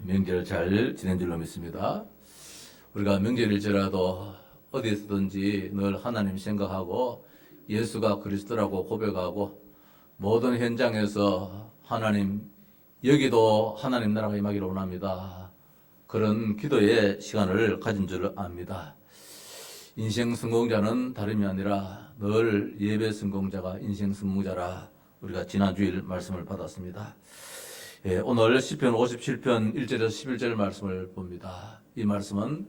명절 잘 지낸 줄로 믿습니다. 우리가 명절일지라도 어디서든지 늘 하나님 생각하고 예수가 그리스도라고 고백하고 모든 현장에서 하나님, 여기도 하나님 나라가 임하기를 원합니다. 그런 기도의 시간을 가진 줄 압니다. 인생 성공자는 다름이 아니라 늘 예배 성공자가 인생 성공자라 우리가 지난 주일 말씀을 받았습니다. 오늘 시편 57편 1절에서 11절 말씀을 봅니다. 이 말씀은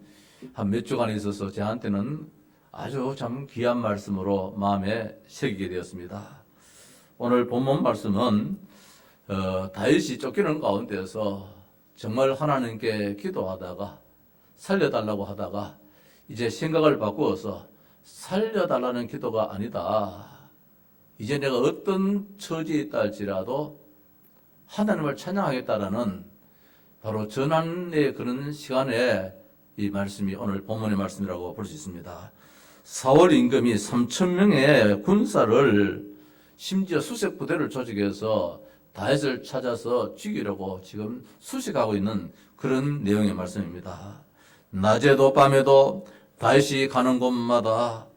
한 몇 주간에 있어서 저한테는 아주 참 귀한 말씀으로 마음에 새기게 되었습니다. 오늘 본문 말씀은 다윗이 쫓기는 가운데서 정말 하나님께 기도하다가 살려달라고 하다가 이제 생각을 바꾸어서 살려달라는 기도가 아니다. 이제 내가 어떤 처지에 있다 할지라도 하나님을 찬양하겠다라는 바로 전환의 그런 시간에 이 말씀이 오늘 본문의 말씀이라고 볼 수 있습니다. 사울 임금이 3,000명의 군사를 심지어 수색 부대를 조직해서 다윗을 찾아서 죽이려고 지금 수색하고 있는 그런 내용의 말씀입니다. 낮에도 밤에도 다윗이 가는 곳마다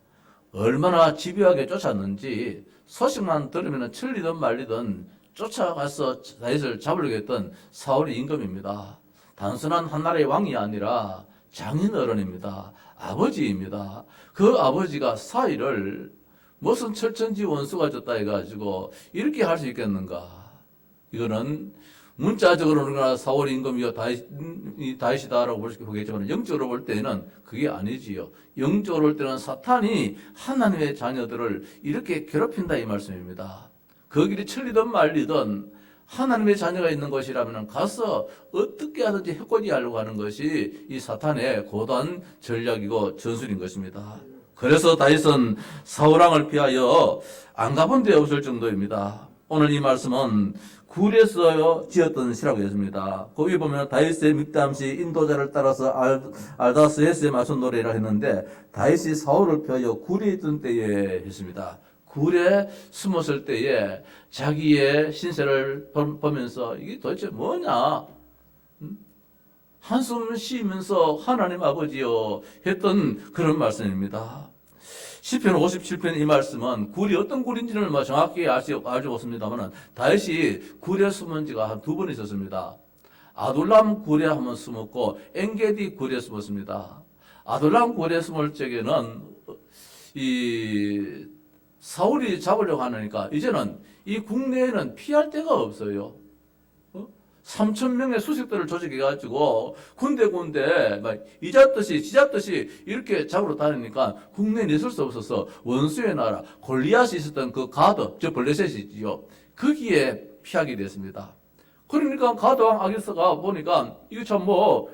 얼마나 집요하게 쫓았는지 소식만 들으면 천리든 말리든 쫓아가서 다윗을 잡으려고 했던 사울의 임금입니다. 단순한 한 나라의 왕이 아니라 장인어른입니다. 아버지입니다. 그 아버지가 사위를 무슨 철천지 원수가 졌다 해가지고 이렇게 할 수 있겠는가? 이거는 문자적으로는 사울 임금이요 다윗이다라고 보겠지만 영적으로 볼 때는 그게 아니지요. 영적으로 볼 때는 사탄이 하나님의 자녀들을 이렇게 괴롭힌다 이 말씀입니다. 그 길이 천리든 말리든 하나님의 자녀가 있는 것이라면 가서 어떻게 하든지 해코지하려고 하는 것이 이 사탄의 고단 전략이고 전술인 것입니다. 그래서 다윗은 사울왕을 피하여 안 가본 데 없을 정도입니다. 오늘 이 말씀은 굴에서 지었던 시라고 했습니다. 거기 보면 다윗의 믹담시 인도자를 따라서 알다스에스의 마son 노래라 했는데 다윗이 사울을 피하여 굴에 있던 때에 했습니다. 굴에 숨었을 때에 자기의 신세를 보면서 이게 도대체 뭐냐? 한숨 쉬면서 하나님 아버지요 했던 그런 말씀입니다. 시편 57편 이 말씀은 굴이 어떤 굴인지는 정확히 알지 못습니다만 다윗이 굴에 숨은 지가 한 2번 있었습니다. 아둘람 굴에 한번 숨었고 엔게디 굴에 숨었습니다. 아둘람 굴에 숨을 적에는 이 사울이 잡으려고 하니까 이제는 이 국내에는 피할 데가 없어요. 3,000명의 수색들을 조직해가지고 군데군데 막 이잡듯이 지잡듯이 이렇게 잡으러 다니니까 국내에 있을 수 없어서 원수의 나라 골리앗이 있었던 그 가드, 저 블레셋이지요. 거기에 피하게 됐습니다. 그러니까 가드왕 아기스가 보니까 이거 참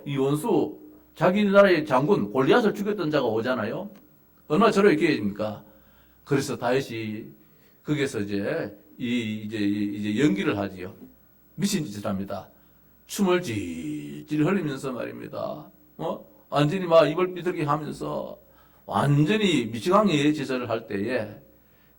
이 원수 자기 나라의 장군 골리앗을 죽였던 자가 오잖아요. 얼마나 저럴 기회입니까? 그래서 다윗이 거기서 이제 연기를 하지요. 미친 짓을 합니다. 춤을 질질 흘리면서 말입니다. 완전히 막 입을 삐뚤게 하면서 완전히 미치광이의 짓을 할 때에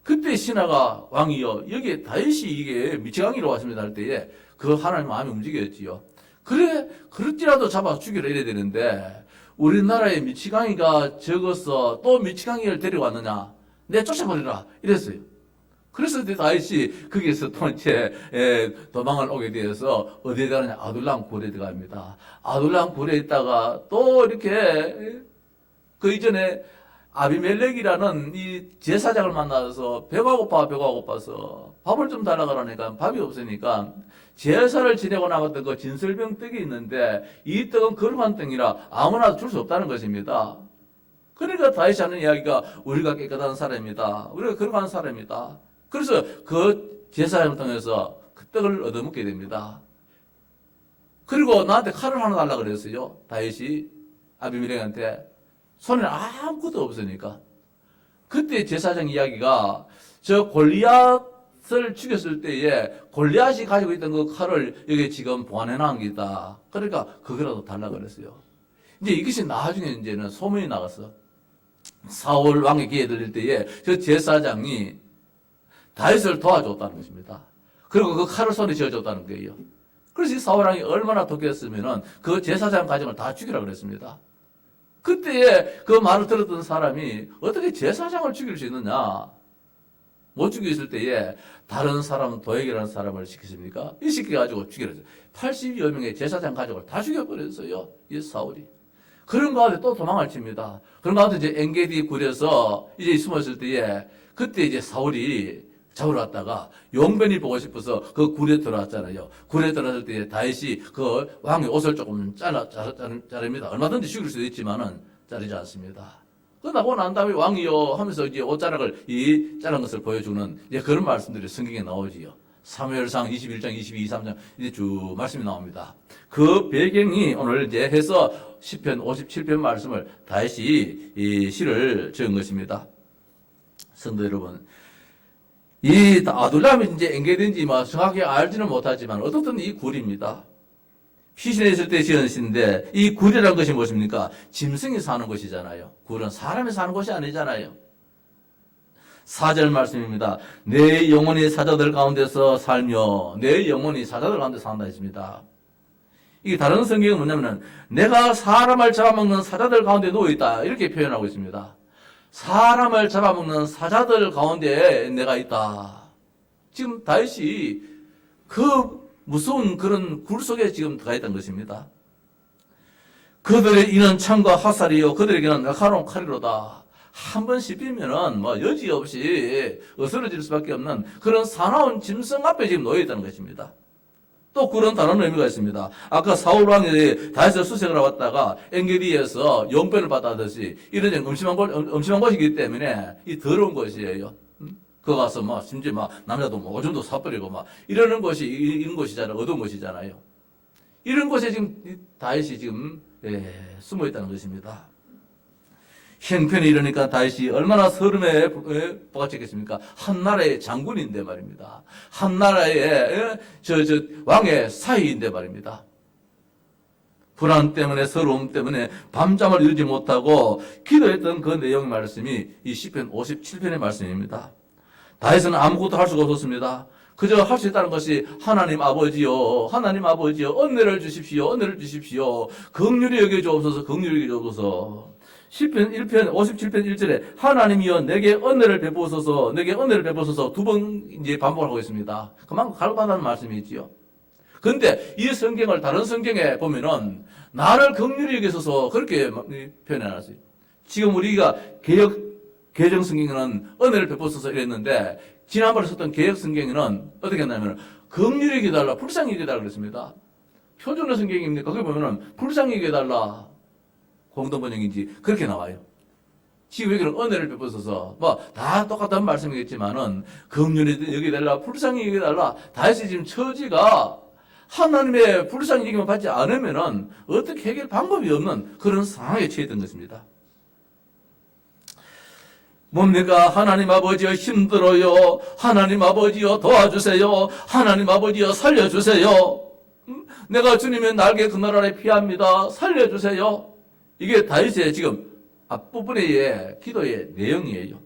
그때 신하가 왕이요 여기에 다윗이 이게 미치광이로 왔습니다 할 때에 그 하나님 마음이 움직였지요. 그래 그렇지라도 잡아 죽이려 이래야 되는데 우리나라에 미치광이가 적어서 또 미치광이를 데려왔느냐? 내 쫓아버리라 이랬어요. 그래서 다윗이 거기에서 또 이제 도망을 오게 되어서 어디에 가느냐? 아둘람 굴에 들어갑니다. 아둘람 굴에 있다가 또 이렇게 그 이전에 아비멜렉이라는 이 제사장을 만나서 배가 고파서 밥을 좀 달라고 하니까 밥이 없으니까 제사를 지내고 나갔던 그 진설병 떡이 있는데 이 떡은 거룩한 떡이라 아무나 줄 수 없다는 것입니다. 그러니까 다윗이 하는 이야기가 우리가 깨끗한 사람이다. 우리가 거룩한 사람이다. 그래서 그 제사장을 통해서 그 떡을 얻어먹게 됩니다. 그리고 나한테 칼을 하나 달라고 그랬어요. 다윗이 아비멜렉한테. 손에 아무것도 없으니까. 그때 제사장 이야기가 저 골리앗을 죽였을 때에 골리앗이 가지고 있던 그 칼을 여기 지금 보관해 놓은 게 있다. 그러니까 그거라도 달라고 그랬어요. 이제 이것이 나중에 이제는 소문이 나갔어. 사울 왕의 기회 들릴 때에 저 제사장이 다윗을 도와줬다는 것입니다. 그리고 그 칼을 손에 쥐어줬다는 거예요. 그래서 이 사울왕이 얼마나 독했으면은 그 제사장 가정을 다 죽이라 그랬습니다. 그때에 그 말을 들었던 사람이 어떻게 제사장을 죽일 수 있느냐? 못 죽였을 때에 다른 사람, 도액이라는 사람을 시켰습니까? 이 시켜가지고 죽이랬어요. 80여 명의 제사장 가족을 다 죽여버렸어요. 이 사울이. 그런 가운데 또 도망을 칩니다. 그런 가운데 이제 엔게디 굴에서 이제 숨었을 때에 그때 이제 사울이 잡으러 왔다가 용변이 보고 싶어서 그 굴에 들어왔잖아요. 굴에 들어왔을 때 다윗이 그 왕의 옷을 조금 자릅니다. 얼마든지 죽일 수도 있지만은 자르지 않습니다. 그러고 난 다음에 왕이요 하면서 이제 옷자락을 자른 것을 보여주는 이제 그런 말씀들이 성경에 나오지요. 사무엘상 21장, 22, 23장 이제 쭉 말씀이 나옵니다. 그 배경이 오늘 이제 해서 시편 57편 말씀을 다윗이 이 시를 지은 것입니다. 성도 여러분, 이 아둘람이 이제 엔게디인지 뭐 정확히 알지는 못하지만 어떻든 이 굴입니다. 피신에 있을 때 지은 시인데 이 굴이라는 것이 무엇입니까? 짐승이 사는 곳이잖아요. 굴은 사람이 사는 곳이 아니잖아요. 4절 말씀입니다. 내 영혼이 사자들 가운데서 살며 내 영혼이 사자들 가운데 산다 했습니다. 이게 다른 성경은 뭐냐면은 내가 사람을 잡아먹는 사자들 가운데 누워있다 이렇게 표현하고 있습니다. 사람을 잡아먹는 사자들 가운데 내가 있다. 지금 다윗이 그 무서운 그런 굴 속에 지금 들어가 있다는 것입니다. 그들의 이는 창과 화살이요 그들에게는 날카로운 칼이로다. 한 번 씹히면은 뭐 여지없이 어스러질 수밖에 없는 그런 사나운 짐승 앞에 지금 놓여 있다는 것입니다. 또 그런 다른 의미가 있습니다. 아까 사울 왕이 다윗을 수색을 왔다가 엔게디에서 용변을 받았듯이 이런 음침한 곳이기 때문에 이 더러운 곳이에요. 그 가서 막 심지어 막 남자도 뭐 오줌도 사버리고 막 이러는 곳이 이런 곳이잖아요. 어두운 곳이잖아요. 이런 곳에 지금 다윗이 지금 숨어 있다는 것입니다. 형편이 이러니까 다윗이 얼마나 서름에 부딪혔겠습니까? 한 나라의 장군인데 말입니다. 한 나라의 왕의 사위인데 말입니다. 불안 때문에 서러움 때문에 밤잠을 이루지 못하고 기도했던 그 내용의 말씀이 이 시편 57편의 말씀입니다. 다윗은 아무것도 할 수가 없었습니다. 그저 할 수 있다는 것이 하나님 아버지요, 하나님 아버지요, 은혜를 주십시오, 은혜를 주십시오. 긍휼히 여겨주옵소서, 긍휼히 여겨주옵소서. 시편 1편 57편 1절에 하나님이여 내게 은혜를 베푸소서, 내게 은혜를 베푸소서 두 번 이제 반복을 하고 있습니다. 그만큼 갈급하다는 말씀이 있지요. 근데 이 성경을 다른 성경에 보면은 나를 긍휼히 여기소서 그렇게 표현해놨어요. 지금 우리가 개정 성경에는 은혜를 베푸소서 이랬는데 지난번에 썼던 개혁 성경에는 어떻게 했냐면 긍휼히 여겨달라, 불쌍히 여겨달라 그랬습니다. 표준어 성경입니까? 거기 보면은 불쌍히 여겨달라. 공동번역인지 그렇게 나와요. 지금 여기는 은혜를 베푸소서 뭐 다 똑같은 말씀이겠지만은 긍휼히 여기달라, 불쌍히 여기달라. 다윗이 지금 처지가 하나님의 불쌍히 여김을 받지 않으면은 어떻게 해결 방법이 없는 그런 상황에 처했던 것입니다. 뭡니까? 하나님 아버지여 힘들어요. 하나님 아버지여 도와주세요. 하나님 아버지여 살려주세요. 내가 주님의 날개 그늘 아래 피합니다. 살려주세요. 이게 다윗의 지금 앞부분의 기도의 내용이에요.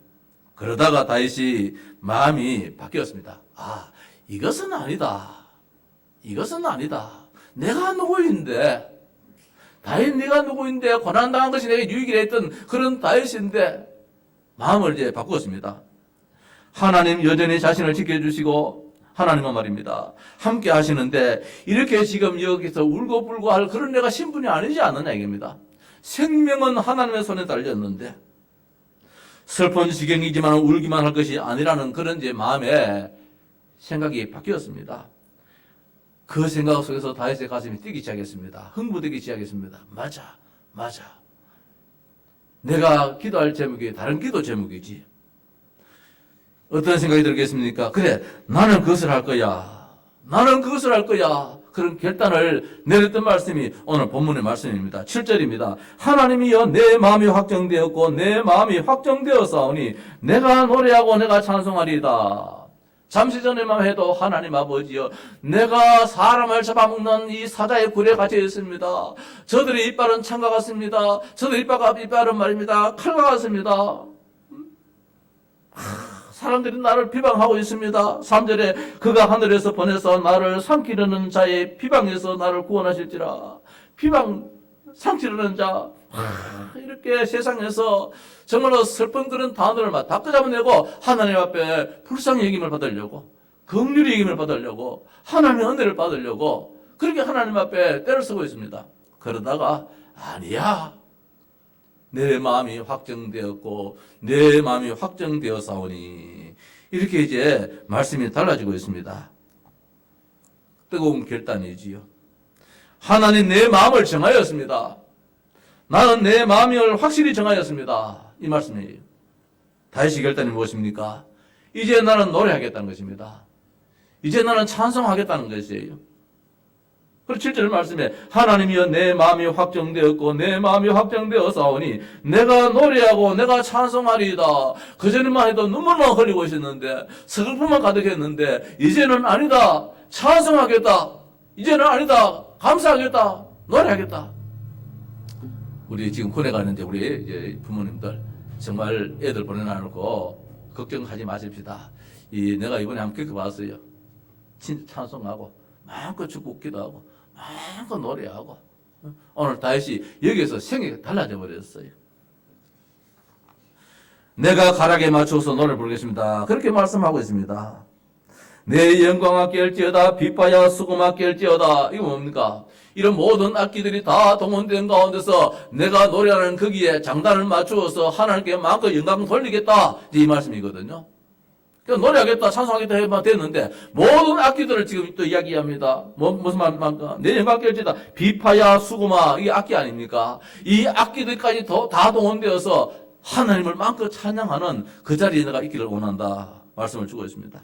그러다가 다윗이 마음이 바뀌었습니다. 아, 이것은 아니다. 이것은 아니다. 내가 누구인데, 다윗 네가 누구인데, 고난당한 것이 내게 유익이라 했던 그런 다윗인데, 마음을 이제 바꾸었습니다. 하나님 여전히 자신을 지켜주시고, 하나님은 말입니다. 함께 하시는데, 이렇게 지금 여기서 울고불고 할 그런 내가 신분이 아니지 않느냐, 이겁니다. 생명은 하나님의 손에 달렸는데, 슬픈 지경이지만 울기만 할 것이 아니라는 그런 이제 마음에 생각이 바뀌었습니다. 그 생각 속에서 다윗의 가슴이 뛰기 시작했습니다. 흥분되기 시작했습니다. 맞아. 내가 기도할 제목이 다른 기도 제목이지. 어떤 생각이 들겠습니까? 그래, 나는 그것을 할 거야. 나는 그것을 할 거야. 그런 결단을 내렸던 말씀이 오늘 본문의 말씀입니다. 7절입니다. 하나님이여 내 마음이 확정되었고 내 마음이 확정되었사오니 내가 노래하고 내가 찬송하리이다. 잠시 전에만 해도 하나님 아버지여 내가 사람을 잡아먹는 이 사자의 굴에 갇혀 있습니다. 저들의 이빨은 창과 같습니다. 저들의 이빨은 말입니다. 칼과 같습니다. 사람들이 나를 비방하고 있습니다. 3절에 그가 하늘에서 보내서 나를 삼키려는 자의 비방에서 나를 구원하실지라. 비방 삼키려는 자, 이렇게 세상에서 정말로 슬픈 그런 단어를 다 끄잡아내고 하나님 앞에 불쌍히 여김을 받으려고, 긍휼히 여김을 받으려고, 하나님의 은혜를 받으려고 그렇게 하나님 앞에 때를 쓰고 있습니다. 그러다가 아니야, 내 마음이 확정되었고 내 마음이 확정되었사오니, 이렇게 이제 말씀이 달라지고 있습니다. 뜨거운 결단이지요. 하나님 내 마음을 정하였습니다. 나는 내 마음을 확실히 정하였습니다. 이 말씀이에요. 다윗의 결단이 무엇입니까? 이제 나는 노래하겠다는 것입니다. 이제 나는 찬송하겠다는 것이에요. 그리고 7절 말씀에 하나님이여 내 마음이 확정되었고 내 마음이 확정되었사오니 내가 노래하고 내가 찬송하리이다. 그전에만 해도 눈물만 흘리고 있었는데, 슬픔만 가득했는데 이제는 아니다, 찬송하겠다. 이제는 아니다, 감사하겠다, 노래하겠다. 우리 지금 군에 가는데 우리 이제 부모님들 정말 애들 보내놔놓고 걱정하지 마십시다. 내가 이번에 한번 겪어봤어요. 진짜 찬송하고 마음껏 축복 기도하고 마음껏 노래하고, 오늘 다윗이 여기에서 생애가 달라져 버렸어요. 내가 가락에 맞춰서 노래 부르겠습니다. 그렇게 말씀하고 있습니다. 내 영광아 깰지어다, 빛바야 수고마 깰지어다. 이거 뭡니까? 이런 모든 악기들이 다 동원된 가운데서 내가 노래하는 거기에 장단을 맞추어서 하나님께 마음껏 영광 돌리겠다, 이 말씀이거든요. 그러니까 노래하겠다, 찬송하겠다 해만 됐는데 모든 악기들을 지금 또 이야기합니다. 무슨 말입니까? 내 영광 깰지어다, 비파야 수고마, 이게 악기 아닙니까? 이 악기들까지 다 동원되어서 하나님을 마음껏 찬양하는 그 자리에 내가 있기를 원한다, 말씀을 주고 있습니다.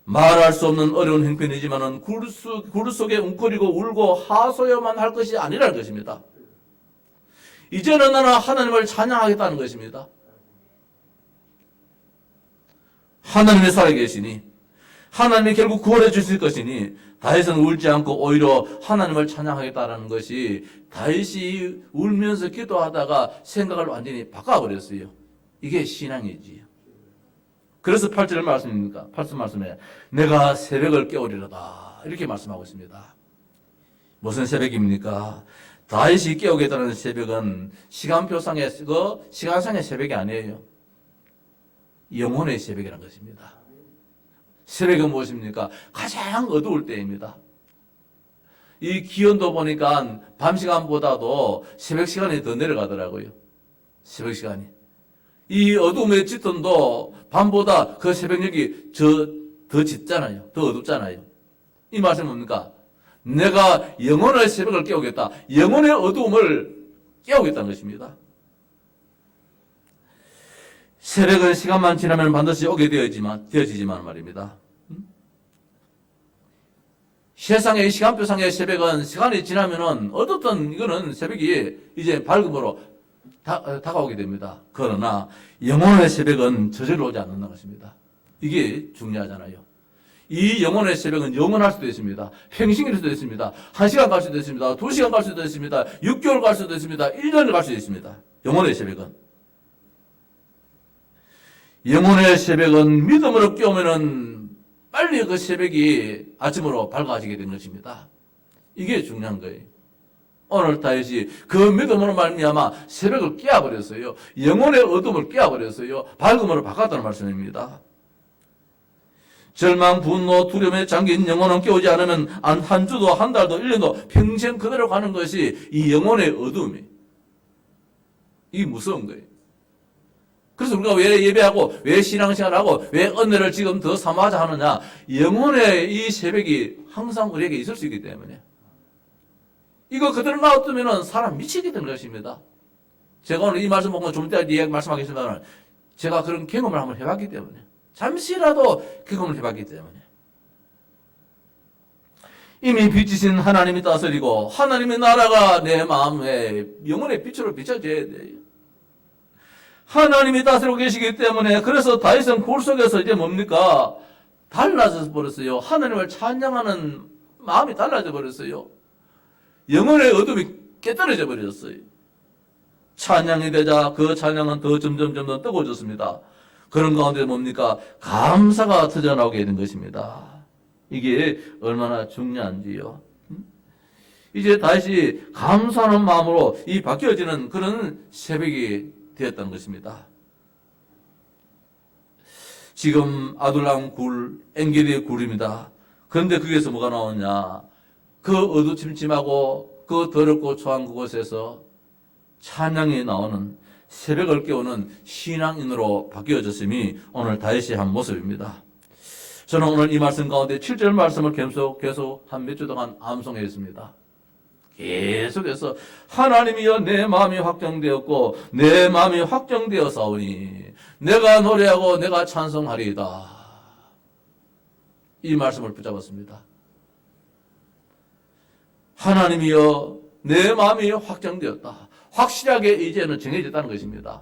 말할 수 없는 어려운 형편이지만은 굴 속에 웅크리고 울고 하소연만 할 것이 아니라는 것입니다. 이제는 나는 하나님을 찬양하겠다는 것입니다. 하나님이 살아계시니, 하나님이 결국 구원해 주실 것이니 다윗은 울지 않고 오히려 하나님을 찬양하겠다는 것이, 다윗이 울면서 기도하다가 생각을 완전히 바꿔버렸어요. 이게 신앙이지요. 그래서 8절 말씀입니까? 8절 말씀에 내가 새벽을 깨우리로다, 이렇게 말씀하고 있습니다. 무슨 새벽입니까? 다윗이 깨우겠다는 새벽은 시간표상의 시간상의 새벽이 아니에요. 영혼의 새벽이라는 것입니다. 새벽은 무엇입니까? 가장 어두울 때입니다. 이 기온도 보니까 밤 시간보다도 새벽 시간이 더 내려가더라고요. 새벽 시간이. 이 어둠의 짙음도 밤보다 그 새벽녘이 더 짙잖아요. 더 어둡잖아요. 이 말씀은 뭡니까? 내가 영혼의 새벽을 깨우겠다. 영혼의 어두움을 깨우겠다는 것입니다. 새벽은 시간만 지나면 반드시 오게 되어지지만 말입니다. 세상의 시간표상의 새벽은 시간이 지나면은 어떻든 이거는 새벽이 이제 밝음으로 다가오게 됩니다. 그러나 영혼의 새벽은 저절로 오지 않는다는 것입니다. 이게 중요하잖아요. 이 영혼의 새벽은 영원할 수도 있습니다. 평생일 수도 있습니다. 1시간 갈 수도 있습니다. 2시간 갈 수도 있습니다. 6개월 갈 수도 있습니다. 1년을 갈 수도 있습니다. 영혼의 새벽은. 영혼의 새벽은 믿음으로 깨우면은 빨리 그 새벽이 아침으로 밝아지게 된 것입니다. 이게 중요한 거예요. 오늘 다윗이 그 믿음으로 말미암아 새벽을 깨워버렸어요. 영혼의 어둠을 깨워버렸어요. 밝음으로 바꿨다는 말씀입니다. 절망, 분노, 두려움에 잠긴 영혼은 깨우지 않으면 한 주도 한 달도 1년도 평생 그대로 가는 것이 이 영혼의 어둠이. 이게 무서운 거예요. 그래서 우리가 왜 예배하고 왜 신앙생활하고 왜 은혜를 지금 더 삼아자 하느냐. 영혼의 이 새벽이 항상 우리에게 있을 수 있기 때문에. 이거 그대로 놔두면 사람 미치게 되는 것입니다. 제가 오늘 이 말씀 보고 좀 이따 이야기 말씀하겠습니다만 제가 그런 경험을 한번 해봤기 때문에, 잠시라도 경험을 해봤기 때문에, 이미 빛이신 하나님이 다스리고 하나님의 나라가 내 마음에 영혼의 빛으로 비춰져야 돼요. 하나님이 다스리고 계시기 때문에, 그래서 다윗은 굴 속에서 이제 뭡니까? 달라져 버렸어요. 하나님을 찬양하는 마음이 달라져 버렸어요. 영혼의 어둠이 깨떨어져 버렸어요. 찬양이 되자 그 찬양은 더 점점 뜨거워졌습니다. 그런 가운데 뭡니까? 감사가 터져나오게 되는 것입니다. 이게 얼마나 중요한지요. 이제 다시 감사하는 마음으로 이 바뀌어지는 그런 새벽이 되었다는 것입니다. 지금 아둘람 굴, 엔게디의 굴입니다. 그런데 거기에서 뭐가 나오냐? 그 어두침침하고 그 더럽고 초한 그곳에서 찬양이 나오는, 새벽을 깨우는 신앙인으로 바뀌어졌음이 오늘 다윗이 한 모습입니다. 저는 오늘 이 말씀 가운데 7절 말씀을 계속 한 몇 주 동안 암송했습니다. 계속해서 하나님이여 내 마음이 확정되었고 내 마음이 확정되어 싸우니 내가 노래하고 내가 찬송하리이다. 이 말씀을 붙잡았습니다. 하나님이여 내 마음이 확정되었다. 확실하게 이제는 정해졌다는 것입니다.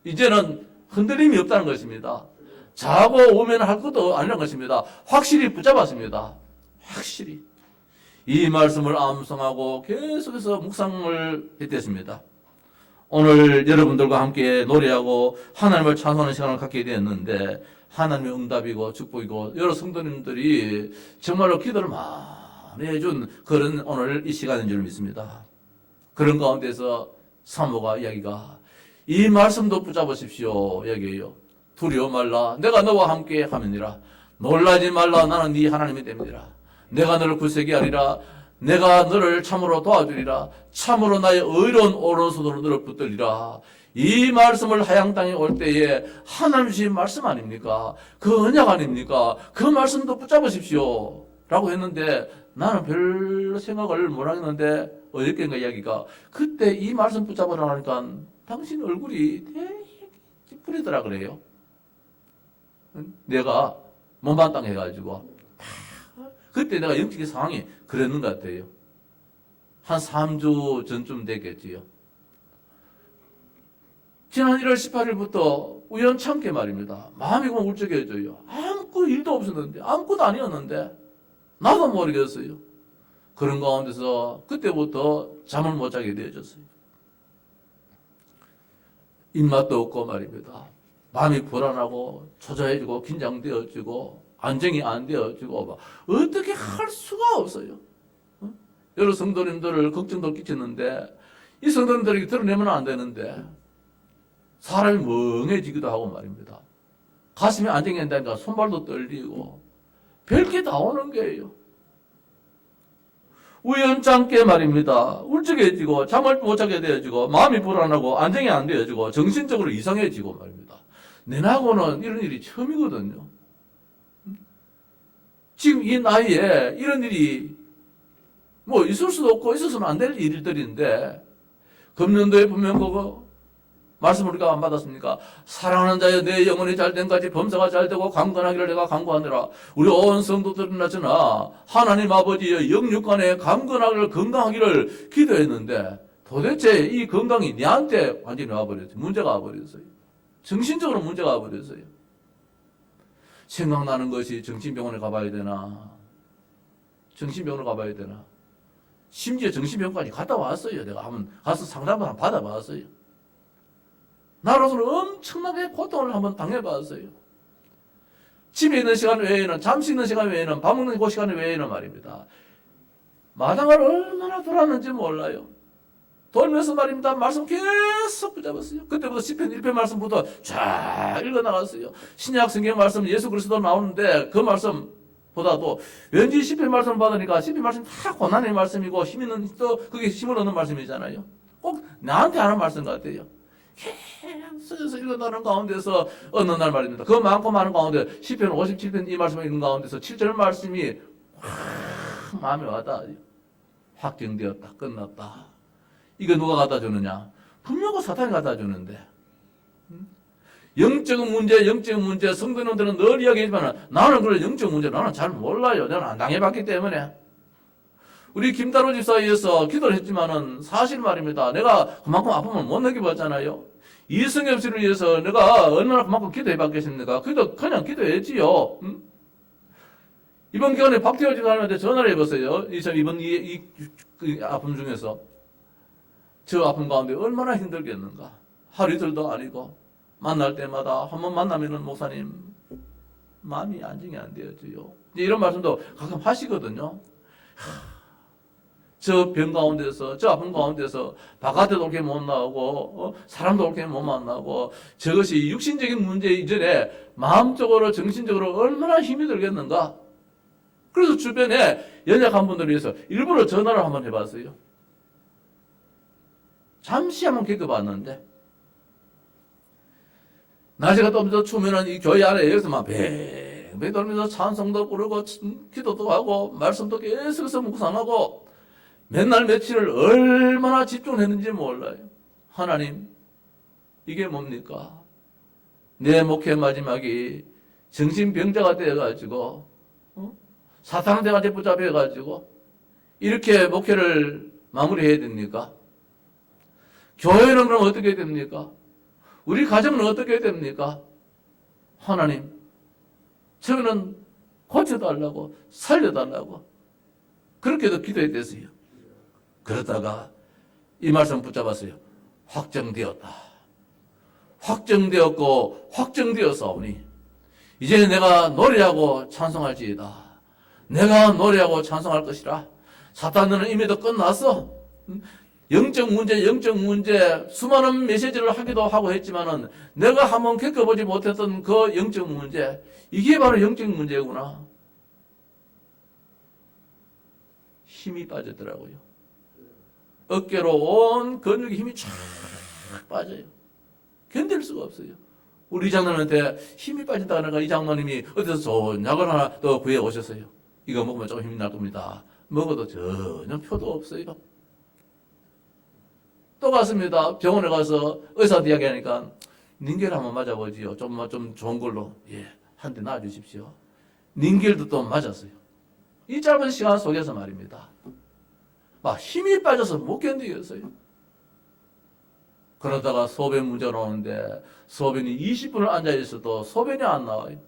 이제는 흔들림이 없다는 것입니다. 자고 오면 할 것도 아니라는 것입니다. 확실히 붙잡았습니다. 확실히. 이 말씀을 암송하고 계속해서 묵상을 했습니다. 오늘 여러분들과 함께 노래하고 하나님을 찬송하는 시간을 갖게 되었는데 하나님의 응답이고 축복이고 여러 성도님들이 정말로 기도를 많이 해준 그런 오늘 이 시간인 줄 믿습니다. 그런 가운데서 사모가 이야기가 이 말씀도 붙잡으십시오 이야기해요. 두려워 말라 내가 너와 함께 하느니라. 놀라지 말라 나는 네 하나님이 됩니다. 내가 너를 굳세게 하리라. 내가 너를 참으로 도와주리라. 참으로 나의 의로운 오른손으로 너를 붙들리라. 이 말씀을 하양 땅에 올 때에 하나님 주신 말씀 아닙니까? 그 언약 아닙니까? 그 말씀도 붙잡으십시오 라고 했는데 나는 별로 생각을 못 하겠는데 어저께인가 이야기가 그때 이 말씀 붙잡으라 하니까 당신 얼굴이 되게 찌푸리더라 그래요. 내가 몸반땅 해가지고 그때 내가 영적인 상황이 그랬는 것 같아요. 한 3주 전쯤 됐겠지요. 지난 1월 18일부터 우연찮게 말입니다. 마음이 그만 울적해져요. 아무 일도 없었는데 아무것도 아니었는데 나도 모르겠어요. 그런 가운데서 그때부터 잠을 못 자게 되어졌어요. 입맛도 없고 말입니다. 마음이 불안하고 초조해지고 긴장되어지고 안정이 안 되어지고 어떻게 할 수가 없어요. 여러 성도님들을 걱정도 끼치는데 이 성도님들에게 드러내면 안 되는데 사람이 멍해지기도 하고 말입니다. 가슴이 안정이 안 되니까 손발도 떨리고 별게 다 오는 거예요. 우연찮게 말입니다. 울적해지고 잠을 못 자게 되어지고 마음이 불안하고 안정이 안 되어지고 정신적으로 이상해지고 말입니다. 내 나하고는 이런 일이 처음이거든요. 지금 이 나이에 이런 일이 뭐 있을 수도 없고 있어서는 안 될 일들인데 금년도에 분명 그거 말씀 우리가 안 받았습니까? 사랑하는 자여 내 영혼이 잘된 까지 범사가 잘되고 강건하기를 내가 간구하노라. 우리 온 성도들이나 저나 하나님 아버지의 영육간에 강건하기를 건강하기를 기도했는데 도대체 이 건강이 내한테 완전히 와버렸어요. 문제가 와버렸어요. 정신적으로 문제가 와버렸어요. 생각나는 것이 정신병원에 가봐야 되나? 정신병원에 가봐야 되나? 심지어 정신병원까지 갔다 왔어요. 내가 한번 가서 상담을 한번 받아봤어요. 나로서는 엄청나게 고통을 한번 당해봤어요. 집에 있는 시간 외에는, 잠시 있는 시간 외에는, 밥 먹는 그 시간 외에는 말입니다. 마당을 얼마나 돌았는지 몰라요. 돌면서 말입니다. 말씀 계속 붙잡았어요. 그때부터 시편 1편 말씀부터 쫙 읽어나갔어요. 신약 성경 말씀 예수 그리스도 나오는데 그 말씀보다도 왠지 시편 말씀을 받으니까 시편 말씀 다 고난의 말씀이고 힘 있는 또 그게 힘을 얻는 말씀이잖아요. 꼭 나한테 하는 말씀 같아요. 계속해서 읽어나가는 가운데서 어느 날 말입니다. 그 많고 많은 가운데 시편 57편 이 말씀을 읽는 가운데서 7절 말씀이 확 마음에 와닿아요. 확정되었다. 끝났다. 이거 누가 갖다 주느냐? 분명히 사탄이 갖다 주는데. 영적인 문제, 성도님들은 늘 이야기하지만 나는 그런 영적 문제 나는 잘 몰라요. 나는 안 당해봤기 때문에. 우리 김다로 집사에서 기도를 했지만은 사실 말입니다. 내가 그만큼 아픔을 못 느껴봤잖아요. 이승엽 씨를 위해서 내가 얼마나 그만큼 기도해봤겠습니까? 그냥 기도했지요. 이번 기간에 박태호 집사님한테 전화를 해봤어요. 이번 이 아픔 중에서. 저 아픔 가운데 얼마나 힘들겠는가. 하루 이틀도 아니고 만날 때마다 한번 만나면은 목사님 마음이 안정이 안 되어져요. 이제 이런 말씀도 가끔 하시거든요. 저 병 가운데서, 저 아픈 가운데서 바깥에도 옳게 못 나오고 사람도 옳게 못 만나고 저것이 육신적인 문제 이전에 마음적으로 정신적으로 얼마나 힘이 들겠는가. 그래서 주변에 연약한 분들을 위해서 일부러 전화를 한번 해봤어요. 잠시 한번 겪어봤는데 날씨가 좀 더 추우면은 이 교회 안에 여기서 막 뱅뱅 돌면서 찬송도 부르고 기도도 하고 말씀도 계속해서 묵상하고 맨날 며칠을 얼마나 집중했는지 몰라요. 하나님, 이게 뭡니까? 내 목회 마지막이 정신병자가 되어가지고 사탄한테 붙잡혀가지고 이렇게 목회를 마무리해야 됩니까? 교회는 그럼 어떻게 됩니까? 우리 가정은 어떻게 됩니까? 하나님, 저는 고쳐달라고 살려달라고 그렇게도 기도했댔어요. 그러다가 이 말씀 붙잡았어요. 확정되었다. 확정되었고 확정되었사오니 이제 내가 노래하고 찬송할지이다. 내가 노래하고 찬송할 것이라. 사탄은 이미 더 끝났어. 영적 문제 수많은 메시지를 하기도 하고 했지만은 내가 한번 겪어보지 못했던 그 영적 문제, 이게 바로 영적 문제구나. 힘이 빠졌더라고요. 어깨로 온 근육에 힘이 쫙 빠져요. 견딜 수가 없어요. 우리 장로님한테 힘이 빠진다 하니까 이 장로님이 어디서 좋은 약을 하나 더 구해 오셨어요. 이거 먹으면 조금 힘이 날 겁니다. 먹어도 전혀 표도 없어요. 또 갔습니다. 병원에 가서 의사한테 이야기하니까 닌겔 한번 맞아보지요. 좀 좋은 걸로. 예, 한 대 놔주십시오. 닌겔도 또 맞았어요. 이 짧은 시간 속에서 말입니다. 막 힘이 빠져서 못 견디겠어요. 그러다가 소변 문제가 나오는데 소변이 20분을 앉아있어도 소변이 안 나와요.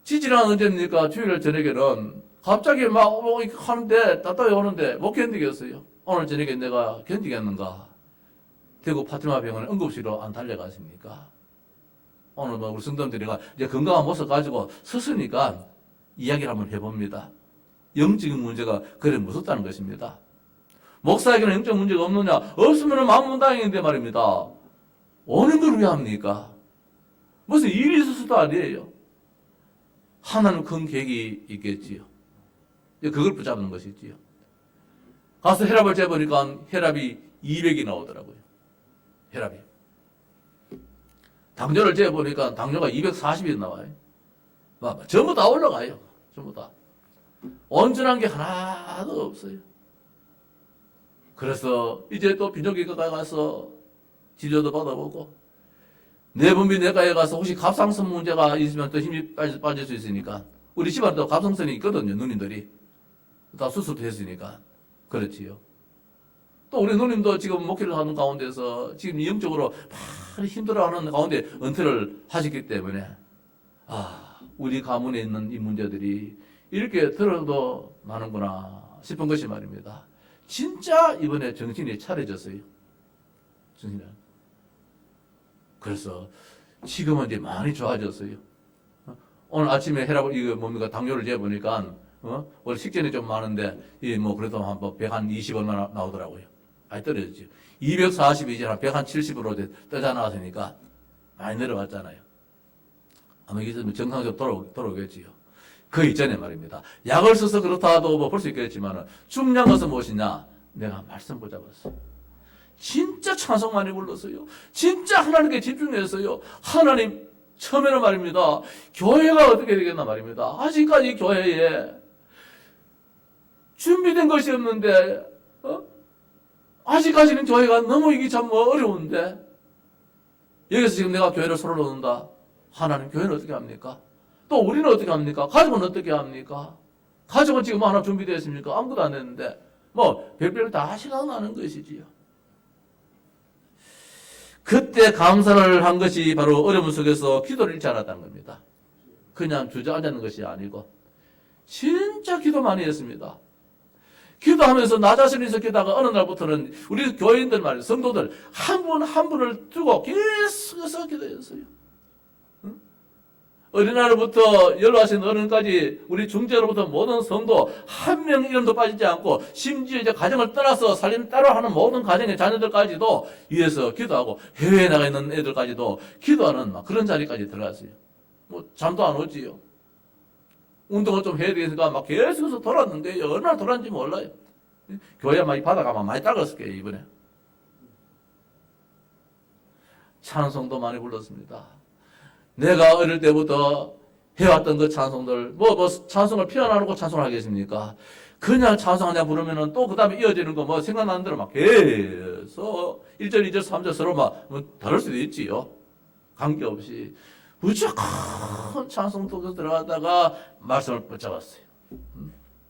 지지난 언제입니까? 주일 저녁에는 갑자기 막 하는데 따뜻하게 오는데 못 견디겠어요. 오늘 저녁에 내가 견디겠는가? 대구 파티마 병원에 응급실로 안 달려갔습니까? 오늘 우리 성도들이가 이제 건강한 모습 가지고 섰으니까 이야기를 한번 해봅니다. 영적인 문제가 그래 무섭다는 것입니다. 목사에게는 영적 문제가 없느냐? 없으면 만문다행인데 말입니다. 오는 걸 왜 합니까? 무슨 일이 있어서도 아니에요. 하나는 큰 계획이 있겠지요. 그걸 붙잡는 것이지요. 가서 혈압을 재보니까 혈압이 200이 나오더라고요. 혈압이. 당뇨를 재보니까 당뇨가 240이 나와요. 전부 다 올라가요. 전부 다. 온전한 게 하나도 없어요. 그래서 이제 또 비뇨기과에 가서 치료도 받아보고 내분비내과에 가서 혹시 갑상선 문제가 있으면 또 힘이 빠질 수 있으니까 우리 집안도 갑상선이 있거든요. 누님들이. 다 수술도 했으니까. 그렇지요. 또 우리 누님도 지금 목회를 하는 가운데서 지금 영적으로 많이 힘들어하는 가운데 은퇴를 하셨기 때문에 우리 가문에 있는 이 문제들이 이렇게 들어도 많은구나 싶은 것이 말입니다. 진짜 이번에 정신이 차려졌어요. 정신이. 그래서 지금은 이제 많이 좋아졌어요. 오늘 아침에 혈압을 이거 뭡니까 당뇨를 재보니까 원래 식전이 좀 많은데 그래도 한 120 얼마 나오더라고요. 많이 떨어졌죠. 240이 이제 한 170으로 떠자 나왔으니까 많이 내려왔잖아요. 아마 이게 정상적으로 돌아오겠지요. 그 이전에 말입니다. 약을 써서 그렇다도 볼 수 있겠지만 중요한 것은 무엇이냐? 내가 말씀 붙잡았어. 진짜 찬송 많이 불렀어요. 진짜 하나님께 집중했어요. 하나님, 처음에는 말입니다. 교회가 어떻게 되겠나 말입니다. 아직까지 교회에 준비된 것이 없는데, 아직까지는 교회가 너무 이게 참 어려운데, 여기서 지금 내가 교회를 소로 놓는다. 하나님, 교회는 어떻게 합니까? 또 우리는 어떻게 합니까? 가족은 어떻게 합니까? 가족은 지금 하나 준비되어 있습니까? 아무것도 안 했는데, 별별 다 생각나는 것이지요. 그때 감사를 한 것이 바로 어려움 속에서 기도를 잃지 않았다는 겁니다. 그냥 주저앉았는 것이 아니고 진짜 기도 많이 했습니다. 기도하면서 나 자신이 있었다가 어느 날부터는 우리 교인들 말이에요. 성도들 한 분 한 분을 두고 계속해서 기도했어요. 어린아이부터 연로하신 어른까지 우리 중재로부터 모든 성도 한 명 이름도 빠지지 않고 심지어 이제 가정을 떠나서 살림 따로 하는 모든 가정의 자녀들까지도 위해서 기도하고 해외에 나가 있는 애들까지도 기도하는 막 그런 자리까지 들어갔어요. 뭐 잠도 안 오지요. 운동을 좀 해야 되니까 막 계속해서 돌았는데 얼마나 돌았는지 몰라요. 교회 막 바다가 많이 닦았을 거예요 이번에. 찬송도 많이 불렀습니다. 내가 어릴 때부터 해왔던 그 찬송들, 찬송을 피아노로 찬송을 하겠습니까? 그냥 찬송 하냐 부르면은 또 그 다음에 이어지는 거 뭐 생각나는 대로 막 계속 1절, 2절, 3절 서로 막 다를 수도 있지요. 관계없이. 무조건 찬송 속에 들어가다가 말씀을 붙잡았어요.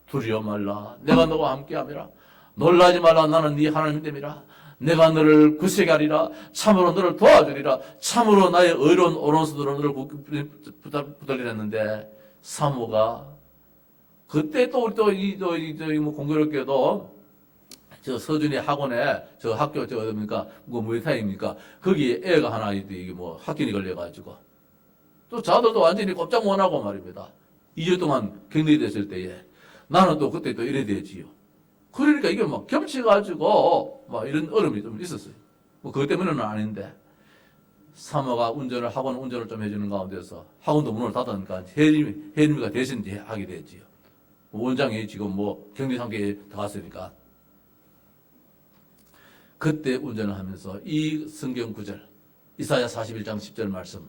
두려워 말라. 내가 너와 함께함이라. 놀라지 말라. 나는 네 하나님 됨이라. 내가 너를 굳세게 하리라. 참으로 너를 도와주리라. 참으로 나의 의로운 오른손으로 너를 붙들리라 했는데 사모가 그때 또 우리 뭐 공교롭게도 저 서준이 학원에 저 학교 저 어딥니까 뭐 무에타입니까 거기 애가 하나 이게 뭐 학균이 걸려가지고 또 자들도 완전히 꼼짝 못하고 말입니다. 2주 동안 격리됐을 때에 나는 또 그때 또 이래 되지요. 그러니까 이게 막 겹쳐가지고 막 이런 어려움이 좀 있었어요. 뭐 그것 때문에는 아닌데 사모가 학원 운전을 좀 해주는 가운데서 학원도 문을 닫으니까 혜림이가 대신 하게 됐지요. 원장이 지금 뭐 격리 상태에 들어갔으니까 그때 운전을 하면서 이 성경 구절 이사야 41장 10절 말씀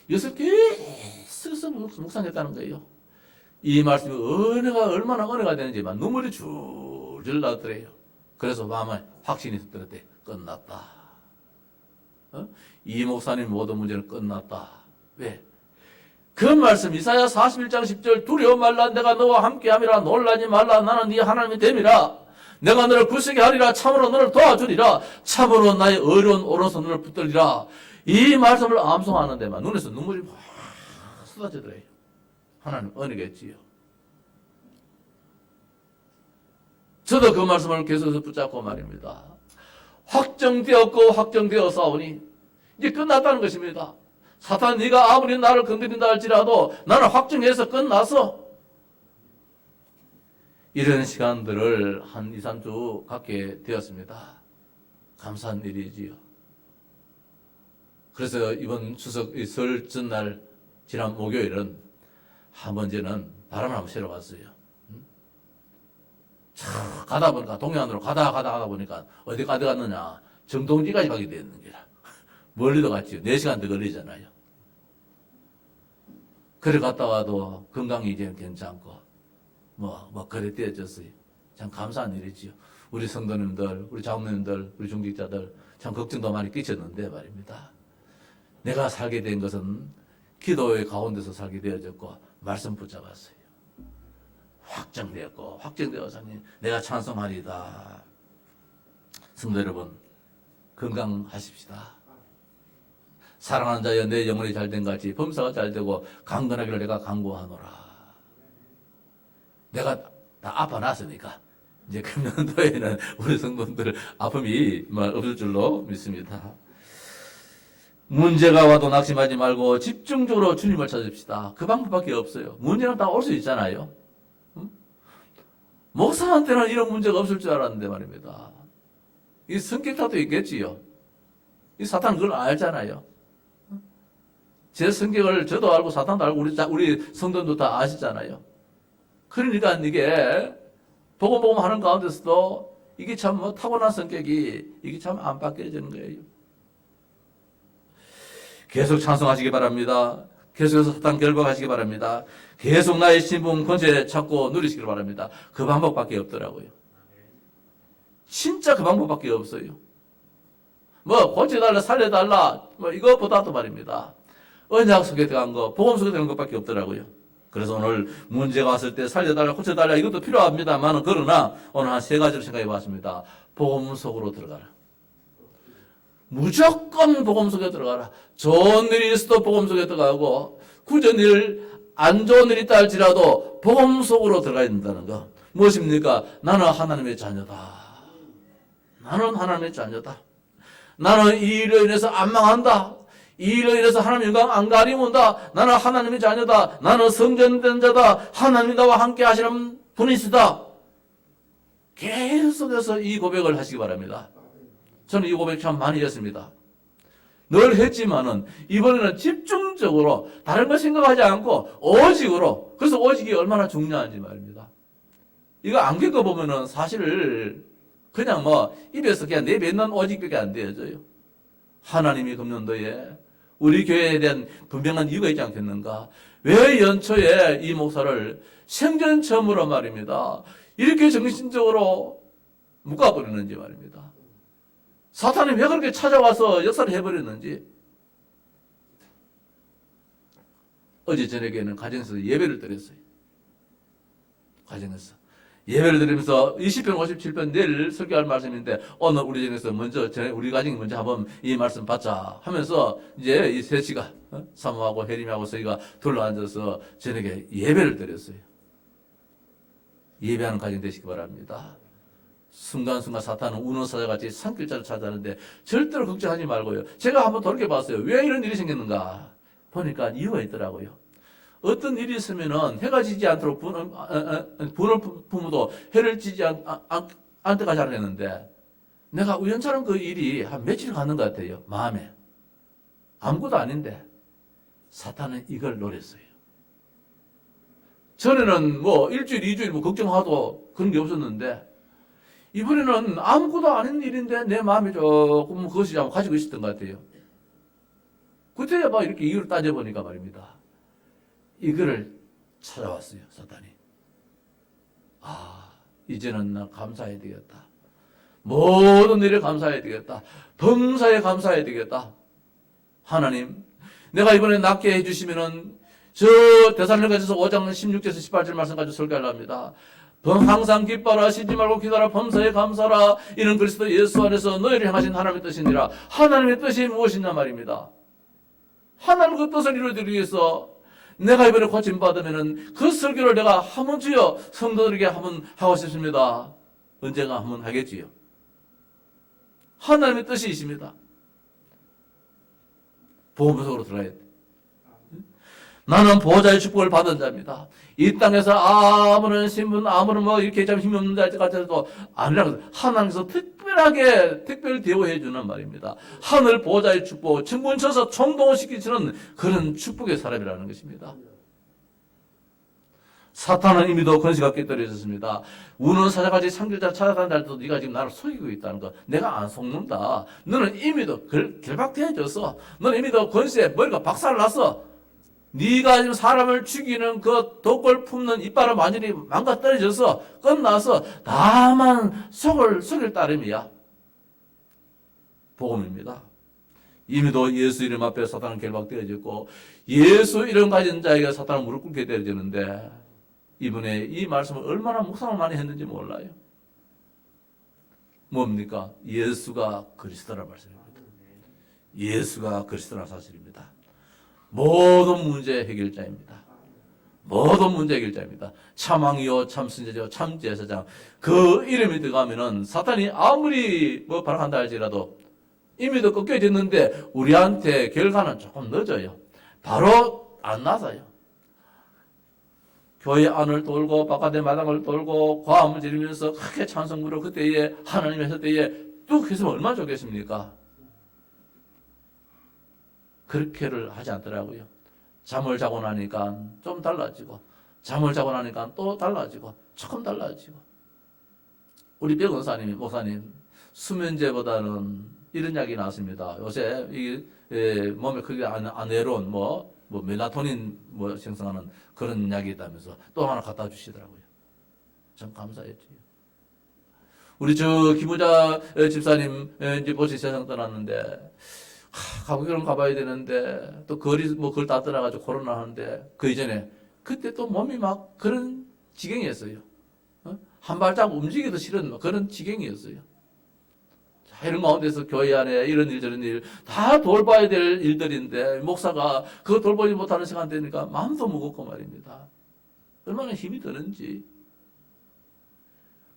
이것을 계속 묵상했다는 거예요. 이 말씀이 얼마나 은혜가 되는지만 눈물이 줄줄 나더래요. 그래서 마음에 확신이 들었대. 끝났다. 이 목사님 모든 문제는 끝났다. 왜? 그 말씀 이사야 41장 10절 두려워 말라 내가 너와 함께함이라 놀라지 말라 나는 네 하나님이 됨이라 내가 너를 굳세게 하리라 참으로 너를 도와주리라 참으로 나의 의로운 오른손 너를 붙들리라 이 말씀을 암송하는 데만 눈에서 눈물이 확 쏟아지더래요. 하나님 은혜겠지요. 저도 그 말씀을 계속해서 붙잡고 말입니다. 확정되었고 확정되었사오니 이제 끝났다는 것입니다. 사탄 네가 아무리 나를 건드린다 할지라도 나는 확정해서 끝났어. 이런 시간들을 한 2, 3주 갖게 되었습니다. 감사한 일이지요. 그래서 이번 추석 설 전날 지난 목요일은 한 번째는 바람을 한번 쐬러 갔어요. 가다 보니까 동해안으로 가다 보니까 어디 갔느냐 정동지까지 가게 되는 거라. 멀리도 갔지요. 4시간 더 걸리잖아요. 그래 갔다 와도 건강이 이제 괜찮고 그래 되어졌어요. 참 감사한 일이지요. 우리 성도님들, 우리 장로님들, 우리 중직자들 참 걱정도 많이 끼쳤는데 말입니다. 내가 살게 된 것은 기도의 가운데서 살게 되어졌고 말씀 붙잡았어요. 확정되었고 확정되어서니 내가 찬송하리다. 성도 여러분 건강하십시다. 사랑하는 자여 내 영혼이 잘된 같이 범사가 잘되고 강건하기를 내가 간구하노라. 내가 다 아파놨으니까 이제 금년도에는 우리 성도들 아픔이 없을 줄로 믿습니다. 문제가 와도 낙심하지 말고 집중적으로 주님을 찾읍시다. 그 방법밖에 없어요. 문제는 다 올 수 있잖아요. 목사한테는 이런 문제가 없을 줄 알았는데 말입니다. 이 성격 탓도 있겠지요. 이 사탄은 그걸 알잖아요. 제 성격을 저도 알고 사탄도 알고 우리 성도도 다 아시잖아요. 그러니까 이게 복음 하는 가운데서도 이게 참 타고난 성격이 이게 참 안 바뀌어지는 거예요. 계속 찬송하시기 바랍니다. 계속해서 사탄 결박하시기 바랍니다. 계속 나의 신분 권세 찾고 누리시기 바랍니다. 그 방법밖에 없더라고요. 진짜 그 방법밖에 없어요. 고쳐달라 살려달라 이것보다도 말입니다. 언약 속에 들어간 거, 복음 속에 들어간 것밖에 없더라고요. 그래서 오늘 문제가 왔을 때 살려달라, 고쳐달라 이것도 필요합니다만 그러나 오늘 한 3가지를 생각해 봤습니다. 복음 속으로 들어가라. 무조건 복음 속에 들어가라. 좋은 일이 있어도 복음 속에 들어가고 굳은 일, 안 좋은 일이 있다 할지라도 복음 속으로 들어가야 된다는 거. 무엇입니까? 나는 하나님의 자녀다. 나는 하나님의 자녀다. 나는 이 일로 인해서 안 망한다. 이 일로 인해서 하나님 영광 안 가리문다. 나는 하나님의 자녀다. 나는 성전된 자다. 하나님이 나와 함께 하시는 분이시다. 계속해서 이 고백을 하시기 바랍니다. 저는 이 고백 참 많이 했습니다. 늘 했지만은 이번에는 집중적으로 다른 거 생각하지 않고 오직으로, 그래서 오직이 얼마나 중요한지 말입니다. 이거 안 겪어보면은 사실 그냥 뭐 입에서 그냥 내뱉는 오직밖에 안 되어져요. 하나님이 금년도에 우리 교회에 대한 분명한 이유가 있지 않겠는가? 왜 연초에 이 목사를 생전 처음으로 말입니다. 이렇게 정신적으로 묶어버리는지 말입니다. 사탄이 왜 그렇게 찾아와서 역사를 해버렸는지. 어제 저녁에는 가정에서 예배를 드렸어요. 가정에서. 예배를 드리면서 20편, 57편 내일 설교할 말씀인데 오늘 우리 중에서 먼저 우리 가정이 먼저 한번 이 말씀 받자 하면서 이제 이 셋이가 사모하고 혜림하고 저희가 둘러앉아서 저녁에 예배를 드렸어요. 예배하는 가정 되시기 바랍니다. 순간순간 사탄은 우는 사자같이 산길자를 찾아하는데 절대로 걱정하지 말고요. 제가 한번 돌이켜봤어요. 왜 이런 일이 생겼는가 보니까 이유가 있더라고요. 어떤 일이 있으면은 해가 지지 않도록 분을 품어도 해를 지지 않을 때까지 하려 했는데 내가 우연처럼 그 일이 한 며칠 가는 것 같아요. 마음에. 아무것도 아닌데 사탄은 이걸 노렸어요. 전에는 뭐 일주일, 이주일 뭐 걱정하도 그런 게 없었는데 이번에는 아무것도 아닌 일인데 내 마음이 조금 그것이 좀 가지고 있었던 것 같아요. 그때야 막 이렇게 이유를 따져보니까 말입니다. 이거를 찾아왔어요, 사탄이. 아, 이제는 나 감사해야 되겠다. 모든 일에 감사해야 되겠다. 범사에 감사해야 되겠다. 하나님, 내가 이번에 낫게 해주시면은 저 데살로니가서 5장 16절에서 18절 말씀 가지고 설교하려 합니다. 항상 기뻐라, 쉬지 말고 기도하라, 범사에 감사라. 이는 그리스도 예수 안에서 너희를 향하신 하나님의 뜻이니라. 하나님의 뜻이 무엇이냐 말입니다. 하나님 그 뜻을 이루어드리기 위해서 내가 이번에 고침받으면은 그 설교를 내가 한번 주여 성도들에게 한번 하고 싶습니다. 언젠가 한번 하겠지요. 하나님의 뜻이 있습니다. 보험석으로 들어가야 돼. 나는 보호자의 축복을 받은 자입니다. 이 땅에서 아무런 신분, 아무런 뭐 이렇게 참 힘이 없는 자 같아도 아니라고 하나님께서 특별 대우해 주는 말입니다. 하늘 보호자의 축복, 천군 쳐서 총동원시키시는 그런 축복의 사람이라는 것입니다. 사탄은 이미도 권세가 깨뜨려졌습니다. 우는 사자같이 산길자 찾아간다 할때도 네가 지금 나를 속이고 있다는 거. 내가 안 속는다. 너는 이미도 결박되어져서 너는 이미도 권세 머리가 박살났어. 네가 지금 사람을 죽이는 그 독을 품는 이빨은 완전히 망가떨어져서 끝나서 다만 속일 따름이야. 복음입니다. 이미도 예수 이름 앞에 사탄은 결박되어졌고 예수 이름 가진 자에게 사탄은 무릎 꿇게 되어지는데 이번에 이 말씀을 얼마나 묵상을 많이 했는지 몰라요. 뭡니까? 예수가 그리스도라 말씀입니다. 예수가 그리스도라 사실입니다. 모든 문제 해결자입니다. 모든 문제 해결자입니다. 참왕이요, 참선제죠, 참제사장. 그 이름이 들어가면은 사탄이 아무리 뭐 발악한다 할지라도 이미도 꺾여졌는데 우리한테 결과는 조금 늦어요. 바로 안 나서요. 교회 안을 돌고 바깥의 마당을 돌고 과음을 지르면서 크게 찬송 부르고 그때에 하나님 했을 때에 뚝 했으면 얼마나 좋겠습니까? 그렇게를 하지 않더라고요. 잠을 자고 나니까 좀 달라지고 잠을 자고 나니까 또 달라지고 조금 달라지고 우리 백원사님, 목사님 수면제보다는 이런 이야기 나왔습니다. 요새 이 몸에 크게 안 외로운 뭐 멜라토닌 뭐 생성하는 그런 약이 있다면서 또 하나 갖다 주시더라고요. 참 감사했죠. 우리 저 김우자 집사님 이제 벌써 세상 떠났는데 가보기는 가봐야 되는데 또 거리 뭐 걸 다 떠나가지고 코로나 하는데 그 이전에 그때 또 몸이 막 그런 지경이었어요. 한 발짝 움직이기도 싫은 그런 지경이었어요. 이런 가운데서 교회 안에 이런 일 저런 일 다 돌봐야 될 일들인데 목사가 그거 돌보지 못하는 시간 되니까 마음도 무겁고 말입니다. 얼마나 힘이 드는지.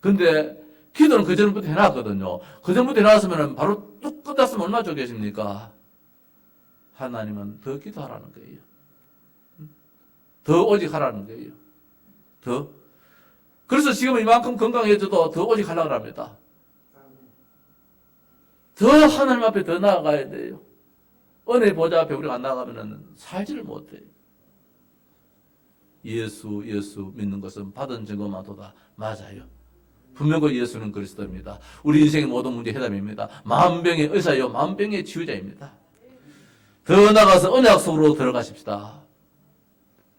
근데 기도는 그전부터 해놨거든요. 그전부터 해놨으면 바로 뚝 끝났으면 얼마나 좋겠습니까? 하나님은 더 기도하라는 거예요. 더 오직 하라는 거예요. 더. 그래서 지금 이만큼 건강해져도 더 오직 하려고 합니다. 더 하나님 앞에 더 나아가야 돼요. 은혜 보좌 앞에 우리가 안 나가면 살지를 못해요. 예수 믿는 것은 받은 증거만도다. 맞아요. 분명히 예수는 그리스도입니다. 우리 인생의 모든 문제 해답입니다. 만병의 의사요, 만병의 치유자입니다. 더 나가서 언약 속으로 들어가십시다.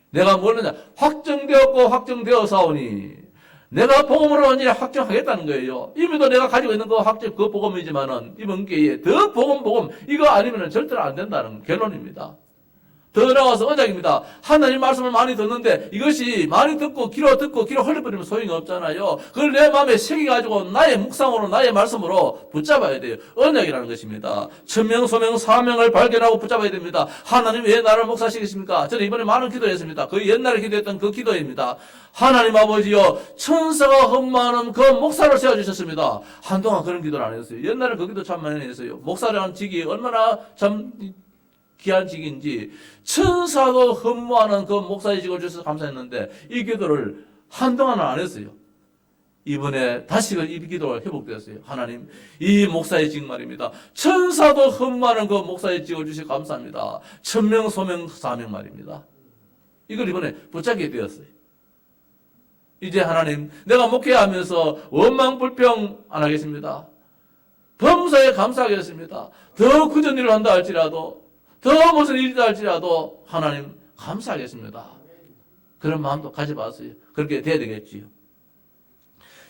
내가 뭐느냐? 확정되었고 확정되어 사오니 내가 복음으로 완전히 확정하겠다는 거예요. 이미도 내가 가지고 있는 거 확정, 그 복음이지만은 이번 기회에 더 복음 이거 아니면 절대로 안 된다는 결론입니다. 더 나아가서 언약입니다. 하나님 말씀을 많이 듣는데 이것이 많이 듣고 귀로 흘려버리면 소용이 없잖아요. 그걸 내 마음에 새겨가지고 나의 묵상으로 나의 말씀으로 붙잡아야 돼요. 언약이라는 것입니다. 천명, 소명, 사명을 발견하고 붙잡아야 됩니다. 하나님 왜 나를 목사시키십니까? 저는 이번에 많은 기도했습니다. 그 옛날에 기도했던 그 기도입니다. 하나님 아버지여, 천사가 흠모하는 그 목사를 세워주셨습니다. 한동안 그런 기도를 안 했어요. 옛날에 그 기도 참 많이 했어요. 목사라는 직이 얼마나 참 귀한 직인지 천사도 흠모하는 그 목사의 직을 주셔서 감사했는데 이 기도를 한동안은 안 했어요. 이번에 다시 이 기도가 회복되었어요. 하나님, 이 목사의 직 말입니다. 천사도 흠모하는 그 목사의 직을 주셔서 감사합니다. 천명, 소명, 사명 말입니다. 이걸 이번에 붙잡게 되었어요. 이제 하나님, 내가 목회하면서 원망 불평 안 하겠습니다. 범사에 감사하겠습니다. 더 굳은 일을 한다 할지라도, 더 무슨 일이다 할지라도 하나님 감사하겠습니다. 그런 마음도 가져봤어요. 그렇게 돼야 되겠지요.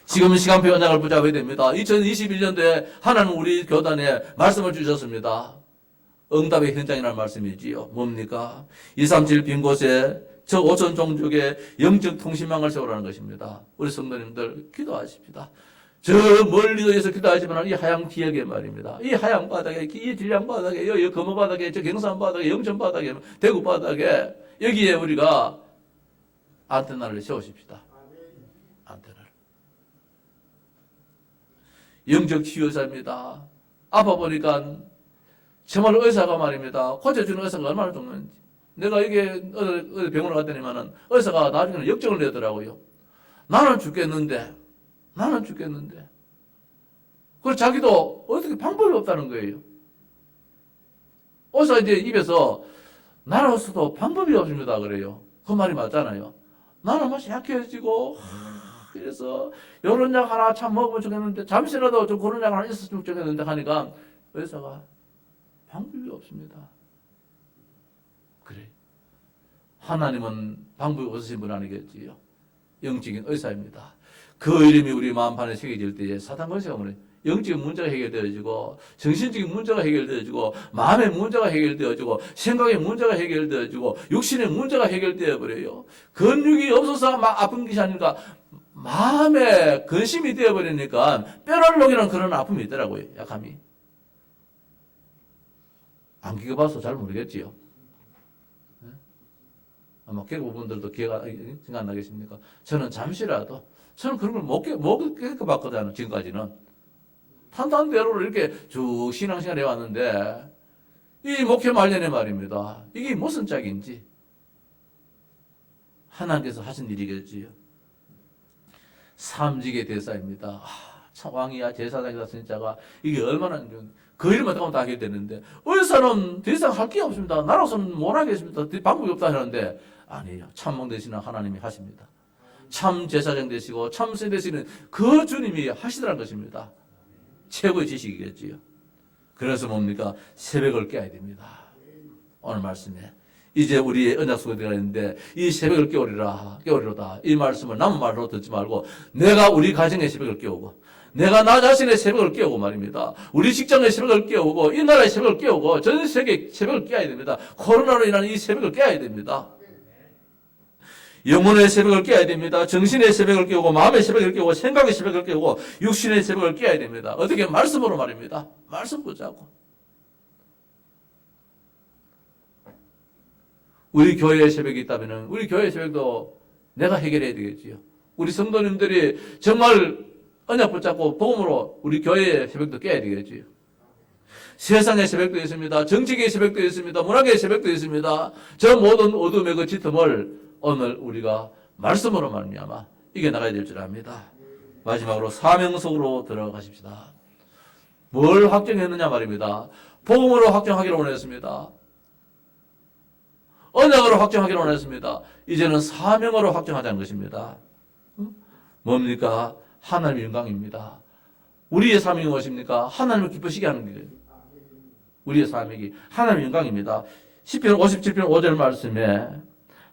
지금 시간표 연장을 붙잡아야 됩니다. 2021년도에 하나님 우리 교단에 말씀을 주셨습니다. 응답의 현장이라는 말씀이지요. 뭡니까? 237 빈 곳에 저 5천 종족의 영적 통신망을 세우라는 것입니다. 우리 성도님들 기도하십시다. 저 멀리에서 기도하지만 이 하양 지역에 말입니다. 이 하양 바닥에, 이 질량 바닥에, 여기 금호 바닥에, 저 경산 바닥에, 영천 바닥에, 대구 바닥에 여기에 우리가 안테나를 세우십시다. 안테나를. 영적 치유사입니다. 아파 보니까 정말 의사가 말입니다. 고쳐주는 의사가 얼마나 좋은지. 내가 이게 어디 병원을 갔더니만은 의사가 나중에는 역정을 내더라고요. 나는 죽겠는데. 그래서 자기도 어떻게 방법이 없다는 거예요. 의사 이제 입에서 나로서도 방법이 없습니다. 그래요. 그 말이 맞잖아요. 나는 맛이 약해지고, 그래서 요런 약 하나 참 먹으면 좋겠는데, 잠시라도 좀 그런 약 하나 있었으면 좋겠는데 하니까 의사가 방법이 없습니다. 그래. 하나님은 방법이 없으신 분 아니겠지요. 영적인 의사입니다. 그 이름이 우리 마음판에 새겨질 때에 사탄 권세가 뭐래? 영적인 문제가 해결되어지고, 정신적인 문제가 해결되어지고, 마음의 문제가 해결되어지고, 생각의 문제가 해결되어지고, 육신의 문제가 해결되어 버려요. 근육이 없어서 막 아픈 것이 아니라 마음에 근심이 되어 버리니까 뼈를 녹이는 그런 아픔이 있더라고요. 약함이. 안 겪어봐서 잘 모르겠지요. 아마 겪어분들도 생각 안 나겠습니까? 저는 잠시라도 저는 그런 걸 못 겪어봤거든요. 지금까지는. 탄탄대로 이렇게 쭉 신앙생활 해왔는데 이 목회 말년에 말입니다. 이게 무슨 짝인지 하나님께서 하신 일이겠지요. 삼직의 대사입니다. 참 왕이야 제사장이다 진짜가 이게 얼마나 그 일만 하면 다 하게 되는데 의사는 더 이상 할 게 없습니다. 나로서는 못 하겠습니다. 방법이 없다 하는데 아니에요. 참몽 되시는 하나님이 하십니다. 참 제사장 되시고 참세 되시는 그 주님이 하시더라는 것입니다. 최고의 지식이겠지요. 그래서 뭡니까? 새벽을 깨야 됩니다. 오늘 말씀에 이제 우리의 언약 속에 들어가 있는데 이 새벽을 깨우리로다. 이 말씀을 남은 말로 듣지 말고 내가 우리 가정의 새벽을 깨우고 내가 나 자신의 새벽을 깨우고 말입니다. 우리 직장의 새벽을 깨우고 이 나라의 새벽을 깨우고 전 세계 새벽을 깨야 됩니다. 코로나로 인한 이 새벽을 깨야 됩니다. 영혼의 새벽을 깨야 됩니다. 정신의 새벽을 깨우고 마음의 새벽을 깨우고 생각의 새벽을 깨우고 육신의 새벽을 깨야 됩니다. 어떻게? 말씀으로 말입니다. 말씀 붙잡고. 우리 교회의 새벽이 있다면 우리 교회의 새벽도 내가 해결해야 되겠지요. 우리 성도님들이 정말 언약 붙잡고 복음으로 우리 교회의 새벽도 깨야 되겠지요. 세상의 새벽도 있습니다. 정치계의 새벽도 있습니다. 문화계의 새벽도 있습니다. 저 모든 어둠의 그 짙음을 오늘 우리가 말씀으로 말미암아 이겨나가야 될 줄 압니다. 마지막으로 사명 속으로 들어가십시다. 뭘 확정했느냐 말입니다. 복음으로 확정하기로 원했습니다. 언약으로 확정하기로 원했습니다. 이제는 사명으로 확정하자는 것입니다. 뭡니까? 하나님의 영광입니다. 우리의 사명이 무엇입니까? 하나님을 기쁘시게 하는 거예요. 우리의 사명이 하나님의 영광입니다. 시편 57편 5절 말씀에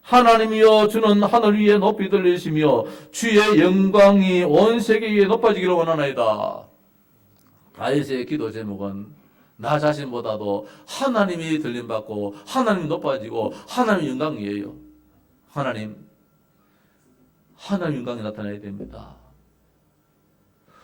하나님이여 주는 하늘 위에 높이 들리시며 주의 영광이 온 세계 위에 높아지기를 원하나이다. 다윗의 기도 제목은 나 자신보다도 하나님이 들림받고 하나님이 높아지고 하나님의 영광이에요. 하나님 영광이 나타나야 됩니다.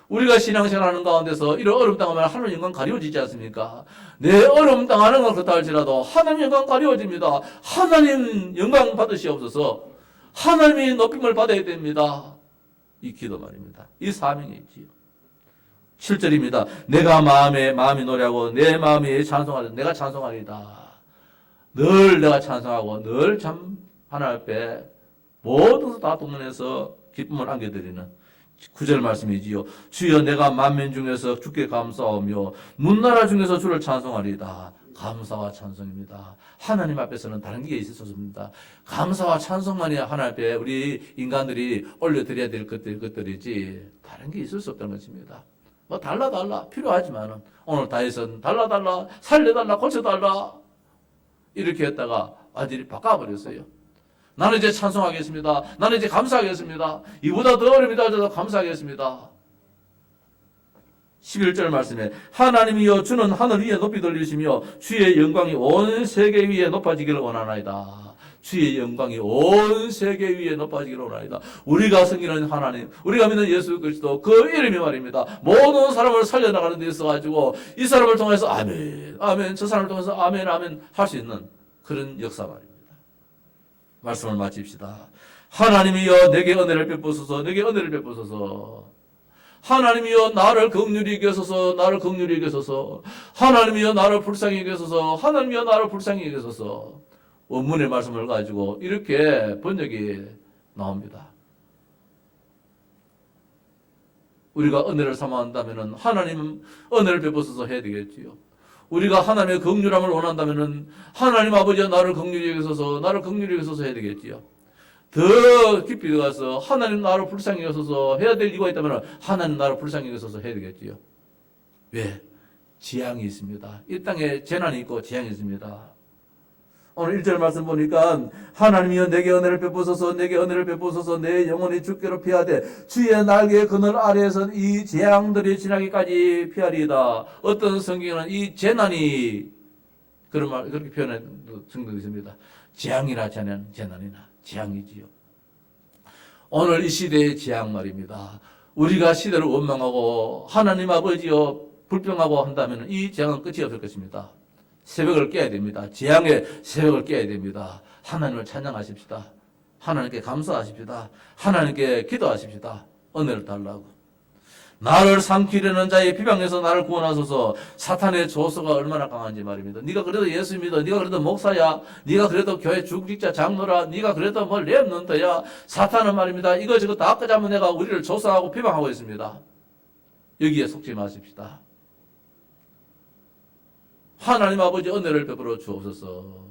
우리가 신앙생활 하는 가운데서 이런 어려움 당하면 하나님 영광 가려지지 않습니까? 내 어려움 당하는 건 그렇다 할지라도 하나님 영광 가려집니다. 하나님 영광 받으시옵소서. 하나님이 높임을 받아야 됩니다. 이 기도 말입니다. 이 사명이 있지요. 7절입니다. 내가 마음이 노래하고 내 마음이 찬송하리다. 내가 찬송하리다. 늘 내가 찬송하고 늘 참 하나님 앞에 모든 것을 다 동원해서 기쁨을 안겨드리는 9절 말씀이지요. 주여 내가 만민 중에서 주께 감사하며 문나라 중에서 주를 찬송하리다. 감사와 찬송입니다. 하나님 앞에서는 다른 게 있을 수 없습니다. 감사와 찬송만이 하나님 앞에 우리 인간들이 올려드려야 될 것들이지 다른 게 있을 수 없다는 것입니다. 뭐 달라 필요하지만은 오늘 다윗은 달라 살려달라 고쳐달라 이렇게 했다가 완전히 바꿔버렸어요. 나는 이제 찬송하겠습니다. 나는 이제 감사하겠습니다. 이보다 더 어려움이 더 감사하겠습니다. 11절 말씀에 하나님이여 주는 하늘 위에 높이 들리시며 주의 영광이 온 세계 위에 높아지기를 원하나이다. 주의 영광이 온 세계 위에 높아지기를 원하나이다. 우리가 섬기는 하나님, 우리가 믿는 예수 그리스도 그 이름이 말입니다. 모든 사람을 살려나가는 데 있어가지고 이 사람을 통해서 아멘, 아멘, 저 사람을 통해서 아멘, 아멘 할 수 있는 그런 역사 말입니다. 말씀을 마칩시다. 하나님이여 내게 은혜를 베푸소서. 내게 은혜를 베푸소서. 하나님이여 나를 긍휼히 여기소서. 나를 긍휼히 여기소서. 하나님이여 나를 불쌍히 여기소서. 하나님이여 나를 불쌍히 여기소서. 원문의 말씀을 가지고 이렇게 번역이 나옵니다. 우리가 은혜를 삼아한다면 하나님 은혜를 베푸소서 해야 되겠지요. 우리가 하나님의 긍휼함을 원한다면 하나님 아버지여 나를 긍휼히 여기소서. 나를 긍휼히 여기소서 해야 되겠지요. 더 깊이 들어가서 하나님 나를 불쌍히 여기소서 해야 될 이유가 있다면 하나님 나를 불쌍히 여기소서 해야 되겠지요. 왜? 재앙이 있습니다. 이 땅에 재난이 있고 재앙이 있습니다. 오늘 1절 말씀 보니까 하나님이여 내게 은혜를 베푸소서. 내게 은혜를 베푸소서. 내 영혼이 주께로 피하되 주의 날개 그늘 아래에서 이 재앙들이 지나기까지 피하리이다. 어떤 성경에는 이 재난이 그렇게 표현한 성경도 있습니다. 재앙이나 재난이나 재앙이지요. 오늘 이 시대의 재앙 말입니다. 우리가 시대를 원망하고 하나님 아버지여 불평하고 한다면 이 재앙은 끝이 없을 것입니다. 새벽을 깨야 됩니다. 재앙의 새벽을 깨야 됩니다. 하나님을 찬양하십시다. 하나님께 감사하십시다. 하나님께 기도하십시다. 은혜를 달라고. 나를 삼키려는 자의 비방에서 나를 구원하소서. 사탄의 조소가 얼마나 강한지 말입니다. 네가 그래도 예수 믿어. 네가 그래도 목사야. 네가 그래도 교회 중직자 장로라. 네가 그래도 뭐 랩런트야. 사탄은 말입니다. 이거 다 끄자면 내가 우리를 조소하고 비방하고 있습니다. 여기에 속지 마십시다. 하나님 아버지 은혜를 베풀어 주옵소서.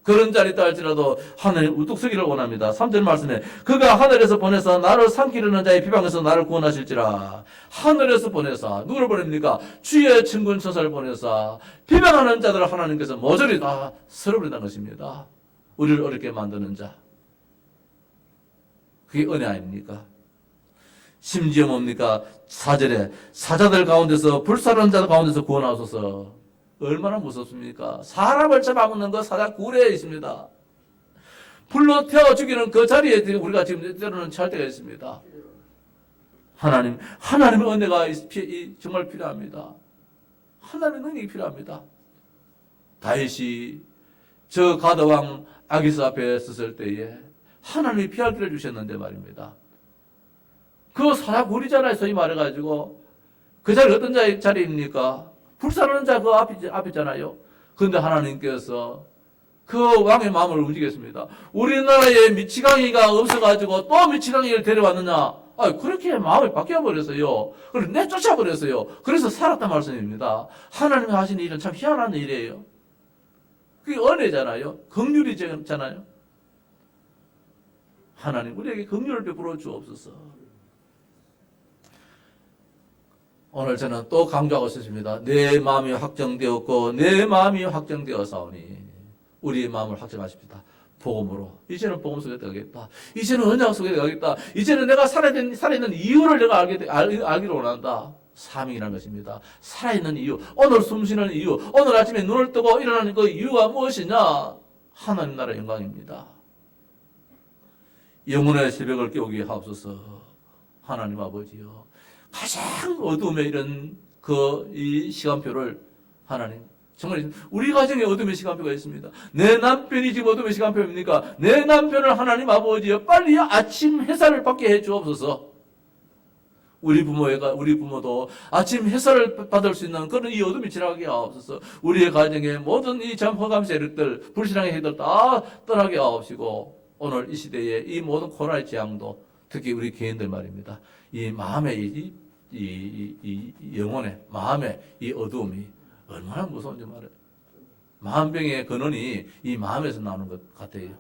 그런 자리 있다 할지라도 하나님 우뚝 서기를 원합니다. 3절 말씀에 그가 하늘에서 보내사 나를 삼키려는 자의 비방에서 나를 구원하실지라. 하늘에서 보내사 누구를 보냅니까? 주의 친군 천사를 보내사 비방하는 자들을 하나님께서 모조리 다 쓸어버린다는 것입니다. 우리를 어렵게 만드는 자. 그게 은혜 아닙니까? 심지어 뭡니까? 4절에 사자들 가운데서 불사르는 자들 가운데서 구원하소서. 얼마나 무섭습니까? 사람을 잡아먹는 거 사자 굴에 있습니다. 불로 태워 죽이는 그 자리에 우리가 지금 때로는 처할 때가 있습니다. 하나님의 은혜가 정말 필요합니다. 하나님의 능력이 필요합니다. 다윗이 저 가드왕 아기스 앞에 섰을 때에 하나님이 피할 길을 주셨는데 말입니다. 그 사다구리잖아요. 소위 말해가지고. 그 자리 어떤 자리입니까? 불사르는 자 그 앞이잖아요. 그런데 하나님께서 그 왕의 마음을 움직였습니다. 우리나라에 미치광이가 없어가지고 또 미치광이를 데려왔느냐? 그렇게 마음이 바뀌어버렸어요. 그래서 내쫓아버렸어요. 그래서 살았단 말씀입니다. 하나님이 하신 일은 참 희한한 일이에요. 그게 은혜잖아요. 긍휼이잖아요. 하나님 우리에게 긍휼을 베풀어 주옵소서. 오늘 저는 또 강조하고 싶습니다. 내 마음이 확정되었고 내 마음이 확정되었사오니 우리의 마음을 확정하십시다. 복음으로. 이제는 복음 속에 들어가겠다. 이제는 언약 속에 들어가겠다. 이제는 내가 살아있는 이유를 내가 알기로 원한다. 사명이라는 것입니다. 살아있는 이유, 오늘 숨쉬는 이유, 오늘 아침에 눈을 뜨고 일어나는 그 이유가 무엇이냐? 하나님 나라의 영광입니다. 영혼의 새벽을 깨우게 하옵소서. 하나님 아버지요. 가장 어둠의 이런 이 시간표를 하나님 정말 우리 가정에 어둠의 시간표가 있습니다. 내 남편이 지금 어둠의 시간표입니까? 내 남편을 하나님 아버지요 빨리 아침 햇살을 받게 해 주옵소서. 우리 부모도 아침 햇살을 받을 수 있는 그런 이 어둠이 지나가게 하옵소서. 우리의 가정에 모든 이 잠허감 세력들, 불신앙의 해들 다 떠나게 하옵시고 오늘 이 시대에 이 모든 코로나의 재앙도 특히 우리 개인들 말입니다. 이 마음의 이 영혼의 마음의 이 어두움이 얼마나 무서운지 말해요. 마음병의 근원이 이 마음에서 나오는 것 같아요.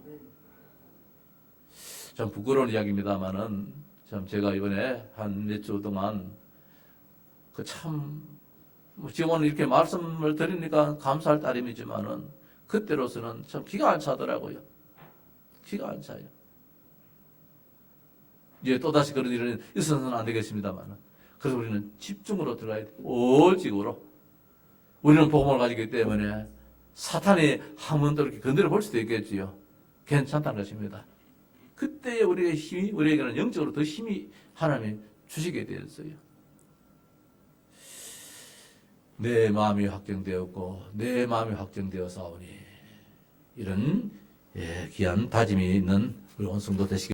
참 부끄러운 이야기입니다만은 참 제가 이번에 한 몇 주 동안 지금 오늘 이렇게 말씀을 드리니까 감사할 따름이지만은 그때로서는 참 기가 안 차더라고요. 기가 안 차요. 이제 또다시 그런 일은 있어서는 안 되겠습니다만은 그래서 우리는 집중으로 들어가야 돼요. 오직으로. 우리는 복음을 가지기 때문에 사탄이 한 번 더 이렇게 건드려 볼 수도 있겠지요. 괜찮다는 것입니다. 그때에 우리에게는 영적으로 더 힘이 하나님이 주시게 되었어요. 내 마음이 확정되었고 내 마음이 확정되어사오니 이런 귀한 다짐이 있는 우리 온 성도 되시기